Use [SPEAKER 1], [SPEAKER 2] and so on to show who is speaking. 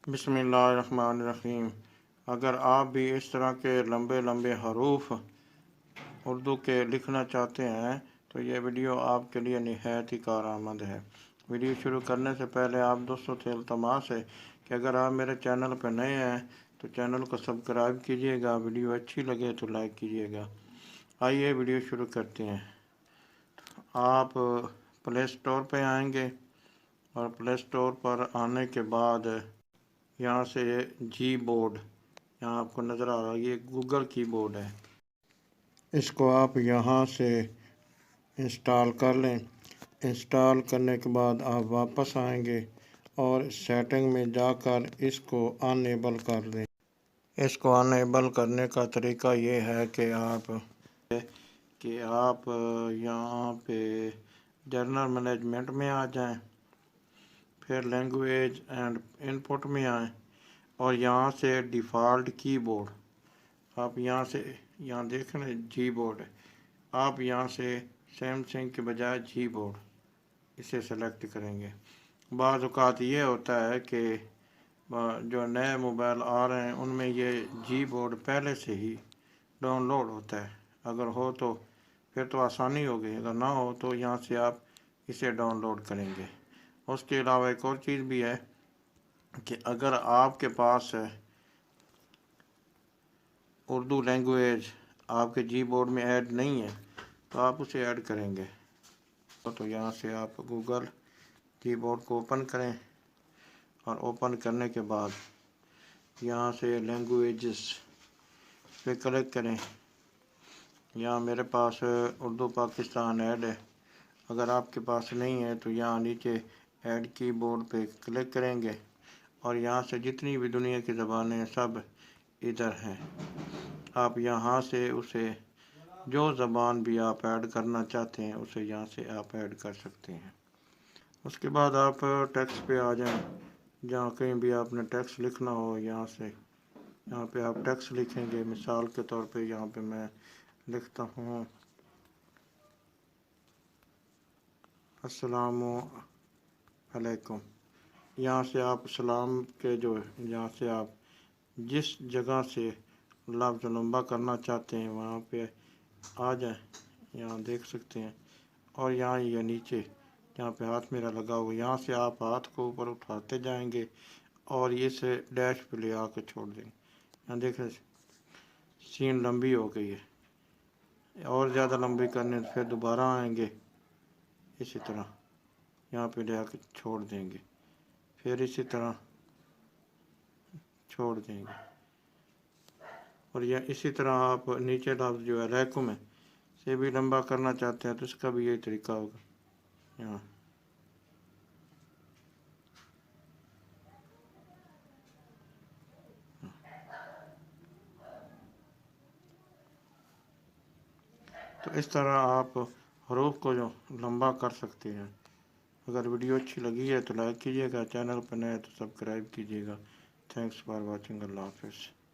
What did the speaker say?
[SPEAKER 1] बिस्मिल्लाहिर्रहमानिर्रहीम। अगर आप भी इस तरह के लंबे लंबे हरूफ उर्दू के लिखना चाहते हैं तो ये वीडियो आपके लिए निहायत ही कारआमद है। वीडियो शुरू करने से पहले आप दोस्तों से इल्तमास है कि अगर आप मेरे चैनल पर नए हैं तो चैनल को सब्सक्राइब कीजिएगा, वीडियो अच्छी लगे तो लाइक कीजिएगा। आइए वीडियो शुरू करते हैं। आप प्ले स्टोर पर आएंगे और प्ले स्टोर पर आने के बाद यहाँ से जी बोर्ड यहाँ आपको नज़र आ रहा है, ये गूगल कीबोर्ड है। इसको आप यहाँ से इंस्टॉल कर लें। इंस्टॉल करने के बाद आप वापस आएंगे और सेटिंग में जाकर इसको अनेबल कर दें। इसको अनेबल करने का तरीका ये है कि आप यहाँ पे जर्नल मैनेजमेंट में आ जाएं, फिर लैंग्वेज एंड इनपुट में आएँ और यहाँ से डिफ़ॉल्ट कीबोर्ड आप यहाँ देख रहे हैं जी बोर्ड है। आप यहाँ से सैमसंग के बजाय जी बोर्ड इसे सेलेक्ट करेंगे। बाज़ औक़ात ये होता है कि जो नए मोबाइल आ रहे हैं उनमें ये जी बोर्ड पहले से ही डाउनलोड होता है। अगर हो तो फिर तो आसानी होगी, अगर ना हो तो यहाँ से आप इसे डाउनलोड करेंगे। उसके अलावा एक और चीज़ भी है कि अगर आपके पास उर्दू लैंग्वेज आपके जी बोर्ड में ऐड नहीं है तो आप उसे ऐड करेंगे। तो यहाँ से आप गूगल कीबोर्ड को ओपन करें और ओपन करने के बाद यहाँ से लैंग्वेजेस पे क्लिक करें। यहाँ मेरे पास उर्दू पाकिस्तान ऐड है। अगर आपके पास नहीं है तो यहाँ नीचे ऐड कीबोर्ड पे क्लिक करेंगे और यहाँ से जितनी भी दुनिया की ज़बानें हैं सब इधर हैं। आप यहाँ से उसे जो ज़बान भी आप ऐड करना चाहते हैं उसे यहाँ से आप ऐड कर सकते हैं। उसके बाद आप टेक्स्ट पे आ जाएं। जहाँ कहीं भी आपने टेक्स्ट लिखना हो यहाँ पे आप टेक्स्ट लिखेंगे। मिसाल के तौर पे यहाँ पे मैं लिखता हूँ अस्सलामु अलैकुम। यहाँ से आप सलाम के यहाँ से आप जिस जगह से लफ्ज़ लंबा करना चाहते हैं वहाँ पे आ जाए। यहाँ देख सकते हैं और यहाँ ये नीचे यहाँ पे हाथ मेरा लगा हुआ, यहाँ से आप हाथ को ऊपर उठाते जाएंगे और इसे डैश पे ले आकर छोड़ देंगे। यहाँ देख रहे सीन लंबी हो गई है, और ज़्यादा लंबी करने से फिर दोबारा आएंगे, इसी तरह यहाँ पे ले आकर छोड़ देंगे, फिर इसी तरह छोड़ देंगे। और यह इसी तरह आप नीचे लफ्ज़ जो है अलैकुम है से भी लंबा करना चाहते हैं तो इसका भी यही तरीका होगा। यहाँ तो इस तरह आप हरूफ को जो लंबा कर सकते हैं। अगर वीडियो अच्छी लगी है तो लाइक कीजिएगा, चैनल पर नए तो सब्सक्राइब कीजिएगा। Thanks for watching. अल्लाह हाफ़िज़।